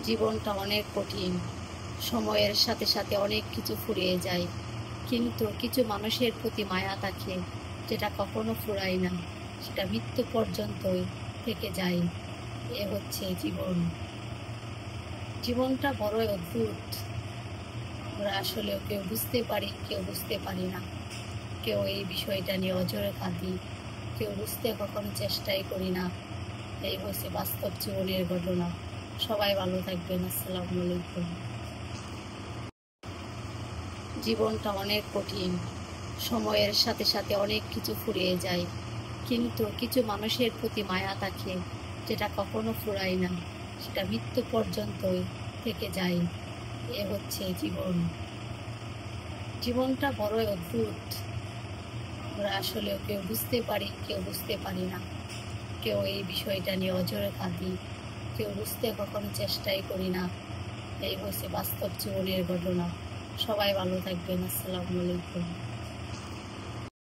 জীবনটা অনেক কঠিন। সময়ের সাথে সাথে অনেক কিছু ফুরিয়ে যায়, কিন্তু কিছু মানুষের প্রতি মায়া থাকে যেটা কখনো ফুরায় না, সেটা মৃত্যু পর্যন্তই থেকে যায়। এ হচ্ছে জীবন। জীবনটা বড়ই অদ্ভুত। আমরা আসলেও কেউ বুঝতে পারি, কেউ বুঝতে পারি না। কেউ এই বিষয়টা নিয়ে অঝরে কাঁদি, কেউ বুঝতে কখনো চেষ্টাই করি না। এই হচ্ছে বাস্তব জীবনের ঘটনা। সবাই ভালো থাকবেন। আসসালামু আলাইকুম। জীবনটা অনেক কঠিন। সময়ের সাথে সাথে অনেক কিছু ফুরিয়ে যায়, কিন্তু কিছু মানুষের প্রতি মায়া থাকে যেটা কখনো ফুরায় না, সেটা মৃত্যু পর্যন্তই থেকে যায়। এ হচ্ছে জীবন। জীবনটা বড়ই অদ্ভুত। আমরা আসলেও কেউ বুঝতে পারি, কেউ বুঝতে পারি না। কেউ এই বিষয়টা নিয়ে অঝরে কাঁদি, কেউ বুঝতে কখনো চেষ্টাই করি না। এই হচ্ছে বাস্তব জীবনের ঘটনা। সবাই ভালো থাকবেন। আসসালামু আলাইকুম।